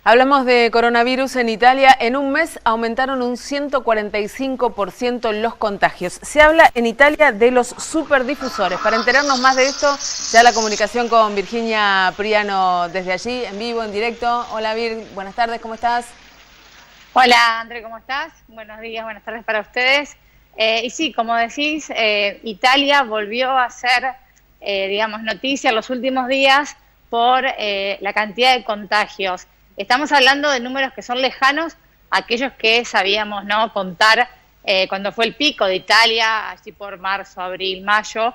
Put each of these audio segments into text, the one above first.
Hablamos de coronavirus en Italia. En un mes aumentaron un 145% los contagios. Se habla en Italia de los superdifusores. Para enterarnos más de esto, ya la comunicación con Virginia Priano desde allí, en vivo, en directo. Hola Vir, buenas tardes, ¿cómo estás? Hola André, ¿cómo estás? Buenos días, buenas tardes para ustedes. Y sí, como decís, Italia volvió a hacer, digamos, noticia en los últimos días por la cantidad de contagios. Estamos hablando de números que son lejanos a aquellos que sabíamos, ¿no?, contar cuando fue el pico de Italia, así por marzo, abril, mayo.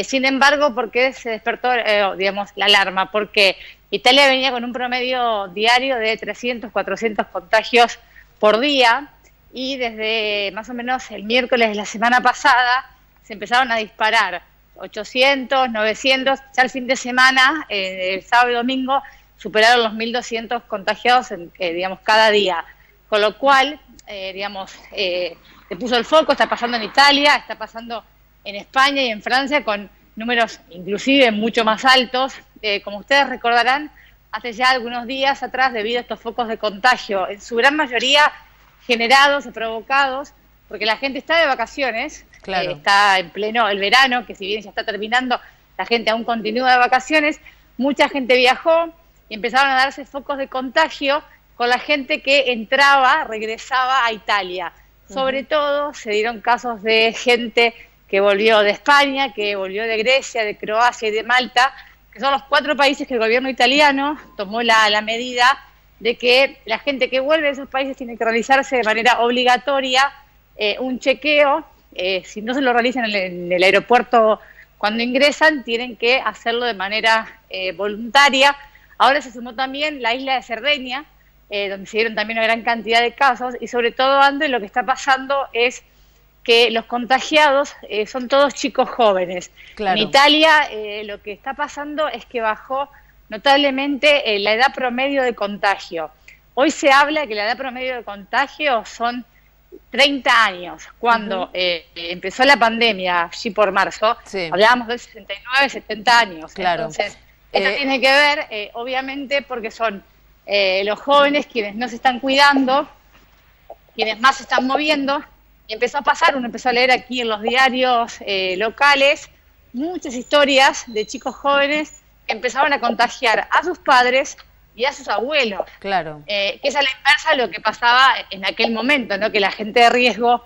Sin embargo, ¿por qué se despertó, digamos, la alarma? Porque Italia venía con un promedio diario de 300, 400 contagios por día, y desde más o menos el miércoles de la semana pasada se empezaron a disparar 800, 900, ya el fin de semana, el sábado y domingo, superaron los 1.200 contagiados, digamos, cada día. Con lo cual, digamos, se puso el foco, está pasando en Italia, está pasando en España y en Francia con números inclusive mucho más altos. Como ustedes recordarán, hace ya algunos días atrás, debido a estos focos de contagio, en su gran mayoría generados o provocados, porque la gente está de vacaciones, claro. Está en pleno el verano, que si bien ya está terminando, la gente aún continúa de vacaciones, mucha gente viajó y empezaron a darse focos de contagio con la gente que entraba, regresaba a Italia. Sobre todo se dieron casos de gente que volvió de España, que volvió de Grecia, de Croacia y de Malta, que son los 4 países que el gobierno italiano tomó la medida de que la gente que vuelve de esos países tiene que realizarse de manera obligatoria un chequeo. Si no se lo realizan en el aeropuerto cuando ingresan, tienen que hacerlo de manera voluntaria. Ahora se sumó también la isla de Cerdeña, donde se dieron también una gran cantidad de casos, y sobre todo, André, lo que está pasando es que los contagiados son todos chicos jóvenes. Claro. En Italia lo que está pasando es que bajó notablemente la edad promedio de contagio. Hoy se habla que la edad promedio de contagio son 30 años. Cuando empezó la pandemia, allí por marzo, sí, hablábamos de 69, 70 años. Claro. Entonces, esto tiene que ver, obviamente, porque son los jóvenes quienes no se están cuidando, quienes más se están moviendo, y empezó a pasar, uno empezó a leer aquí en los diarios locales, muchas historias de chicos jóvenes que empezaban a contagiar a sus padres y a sus abuelos. Claro. Que es a la inversa de lo que pasaba en aquel momento, ¿no? Que la gente de riesgo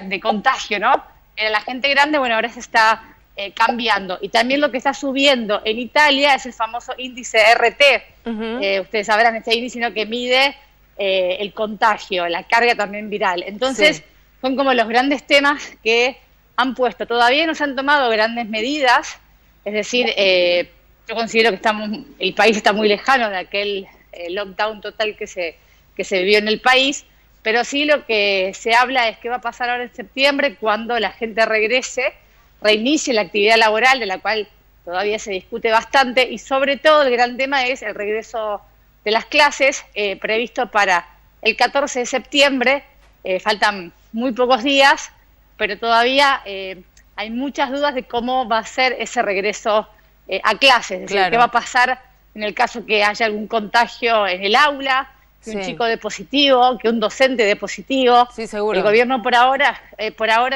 de contagio, ¿no?, era la gente grande. Bueno, ahora se está cambiando. Y también lo que está subiendo en Italia es el famoso índice RT. Ustedes sabrán, este índice, ¿no?, que mide el contagio, la carga también viral. Entonces, sí, son como los grandes temas que han puesto. Todavía no se han tomado grandes medidas, es decir, yo considero que el país está muy lejano de aquel lockdown total que se vivió en el país, pero sí lo que se habla es qué va a pasar ahora en septiembre, cuando la gente reinicie la actividad laboral, de la cual todavía se discute bastante, y sobre todo el gran tema es el regreso de las clases, previsto para el 14 de septiembre. Faltan muy pocos días, pero todavía hay muchas dudas de cómo va a ser ese regreso a clases, es decir, claro, qué va a pasar en el caso que haya algún contagio en el aula, que sí, un chico dé positivo, que un docente dé positivo. Sí, seguro. El gobierno por ahora,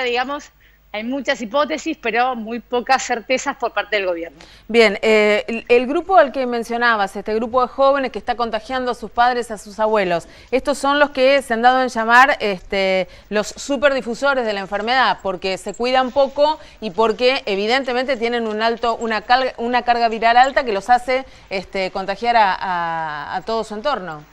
digamos, hay muchas hipótesis, pero muy pocas certezas por parte del gobierno. Bien, el grupo al que mencionabas, este grupo de jóvenes que está contagiando a sus padres, a sus abuelos, estos son los que se han dado en llamar los superdifusores de la enfermedad, porque se cuidan poco y porque evidentemente tienen una carga viral alta que los hace contagiar a todo su entorno.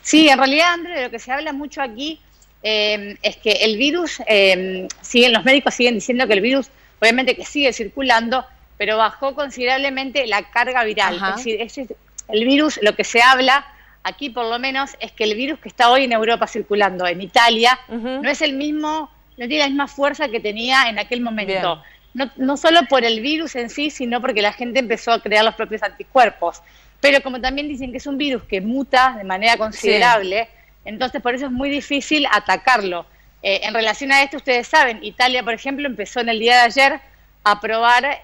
Sí, en realidad, André, de lo que se habla mucho aquí es que el virus, los médicos siguen diciendo que el virus obviamente que sigue circulando, pero bajó considerablemente la carga viral. Es decir, el virus, lo que se habla aquí por lo menos, es que el virus que está hoy en Europa circulando, en Italia, no es el mismo, no tiene la misma fuerza que tenía en aquel momento. No solo por el virus en sí, sino porque la gente empezó a crear los propios anticuerpos. Pero como también dicen que es un virus que muta de manera considerable, sí, entonces por eso es muy difícil atacarlo. En relación a esto, ustedes saben, Italia, por ejemplo, empezó en el día de ayer a probar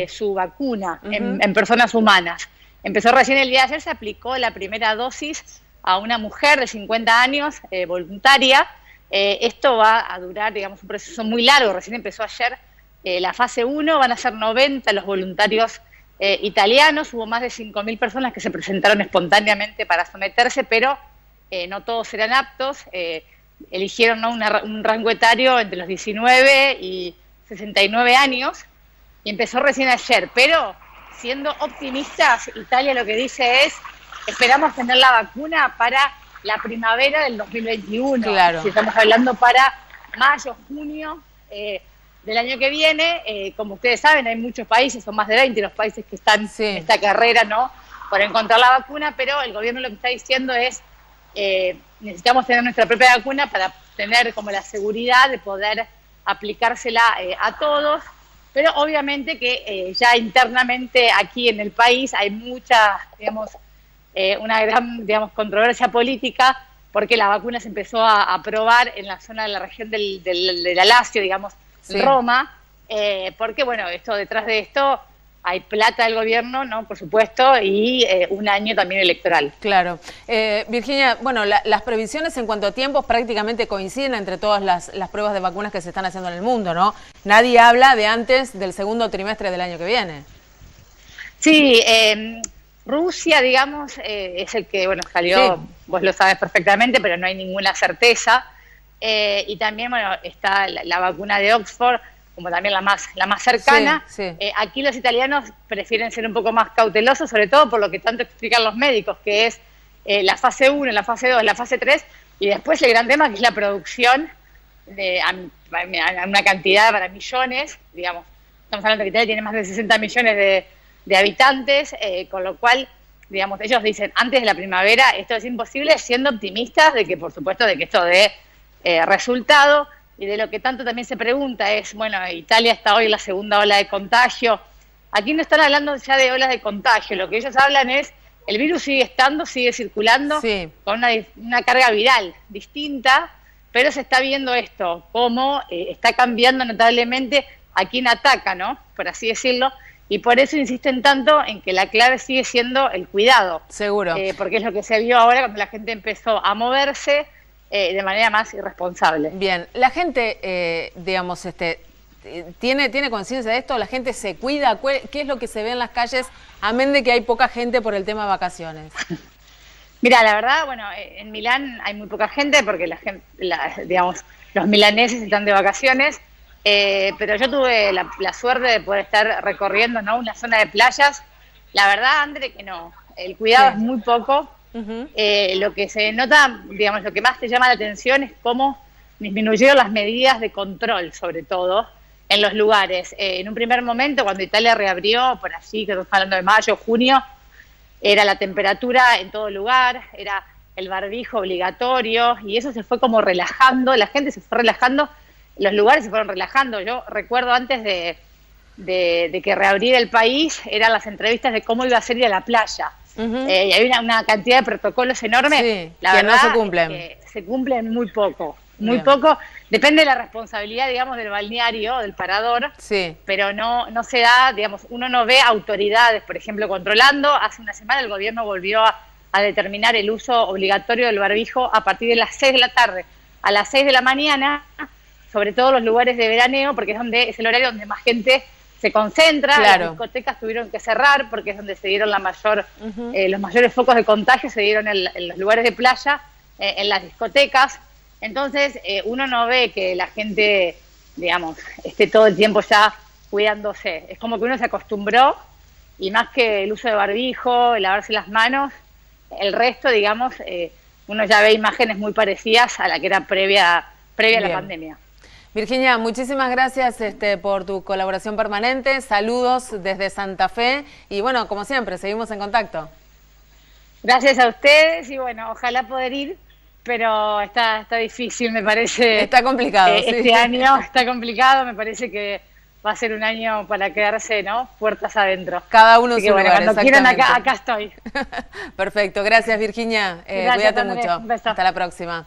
su vacuna en personas humanas. empezó recién el día de ayer, se aplicó la primera dosis a una mujer de 50 años, voluntaria. Esto va a durar, digamos, un proceso muy largo. Recién empezó ayer la fase 1, van a ser 90 los voluntarios italianos. Hubo más de 5.000 personas que se presentaron espontáneamente para someterse, pero no todos eran aptos. Eligieron, ¿no?, un rango etario entre los 19 y 69 años y empezó recién ayer. Pero siendo optimistas, Italia lo que dice es: esperamos tener la vacuna para la primavera del 2021. Claro. Si estamos hablando para mayo, junio del año que viene. Como ustedes saben, hay muchos países, son más de 20 los países que están en esta carrera, ¿no?, por encontrar la vacuna, pero el gobierno lo que está diciendo es necesitamos tener nuestra propia vacuna para tener como la seguridad de poder aplicársela a todos. Pero obviamente que ya internamente aquí en el país hay mucha, digamos, una gran, digamos, controversia política, porque la vacuna se empezó a aprobar en la zona de la región del Lacio, digamos, sí, Roma, porque, bueno, detrás de esto hay plata del gobierno, ¿no?, por supuesto, y un año también electoral. Claro. Virginia, bueno, las previsiones en cuanto a tiempos prácticamente coinciden entre todas las pruebas de vacunas que se están haciendo en el mundo, ¿no? Nadie habla de antes del segundo trimestre del año que viene. Sí, Rusia, digamos, es el que, bueno, salió, sí, vos lo sabes perfectamente, pero no hay ninguna certeza. Y también, bueno, está la vacuna de Oxford, como también la más cercana. Sí, sí. Aquí los italianos prefieren ser un poco más cautelosos, sobre todo por lo que tanto explican los médicos, que es la fase 1, la fase 2, la fase 3, y después el gran tema que es la producción a una cantidad para millones, digamos. Estamos hablando de que Italia tiene más de 60 millones de habitantes, con lo cual, digamos, ellos dicen, antes de la primavera esto es imposible, siendo optimistas de que, por supuesto, de que esto dé resultado. Y de lo que tanto también se pregunta es, bueno, Italia está hoy en la segunda ola de contagio. Aquí no están hablando ya de olas de contagio, lo que ellos hablan es, el virus sigue estando, sigue circulando, sí, con una carga viral distinta, pero se está viendo esto, cómo está cambiando notablemente a quién ataca, ¿no?, por así decirlo, y por eso insisten tanto en que la clave sigue siendo el cuidado. Seguro. Porque es lo que se vio ahora cuando la gente empezó a moverse de manera más irresponsable. Bien, la gente, digamos, ¿tiene conciencia de esto? ¿La gente se cuida? ¿Qué es lo que se ve en las calles, amén de que hay poca gente por el tema de vacaciones? Mira, la verdad, bueno, en Milán hay muy poca gente porque digamos, los milaneses están de vacaciones, pero yo tuve la suerte de poder estar recorriendo, ¿no?, una zona de playas. La verdad, André, que no, el cuidado es muy poco. Lo que se nota, digamos, lo que más te llama la atención es cómo disminuyeron las medidas de control, sobre todo en los lugares. En un primer momento, cuando Italia reabrió, por allí, que estamos hablando de mayo, junio, era la temperatura en todo lugar, era el barbijo obligatorio, y eso se fue como relajando, la gente se fue relajando, los lugares se fueron relajando. Yo recuerdo antes de que reabriera el país, eran las entrevistas de cómo iba a ser ir a la playa. Y hay una cantidad de protocolos enormes, sí, la que verdad, no se cumplen. Que se cumplen muy poco, poco. Depende de la responsabilidad, digamos, del balneario, del parador, sí, pero no se da, digamos, uno no ve autoridades, por ejemplo, controlando. Hace una semana el gobierno volvió a determinar el uso obligatorio del barbijo a partir de las 6 de la tarde. A las 6 de la mañana, sobre todo los lugares de veraneo, porque es el horario donde más gente se concentra. Claro. Las discotecas tuvieron que cerrar porque es donde se dieron los mayores focos de contagio, se dieron en los lugares de playa, en las discotecas. Entonces uno no ve que la gente, digamos, esté todo el tiempo ya cuidándose. Es como que uno se acostumbró, y más que el uso de barbijo, el lavarse las manos, el resto, digamos, uno ya ve imágenes muy parecidas a la que era previa a la pandemia. Virginia, muchísimas gracias por tu colaboración permanente. Saludos desde Santa Fe y, bueno, como siempre, seguimos en contacto. Gracias a ustedes y, bueno, ojalá poder ir, pero está difícil, me parece. Está complicado, sí. Este año está complicado, me parece que va a ser un año para quedarse, ¿no?, puertas adentro. Cada uno en su bueno, lugar, cuando quieran acá estoy. Perfecto, gracias Virginia. Gracias, cuídate Andrés. mucho. Un beso. Hasta la próxima.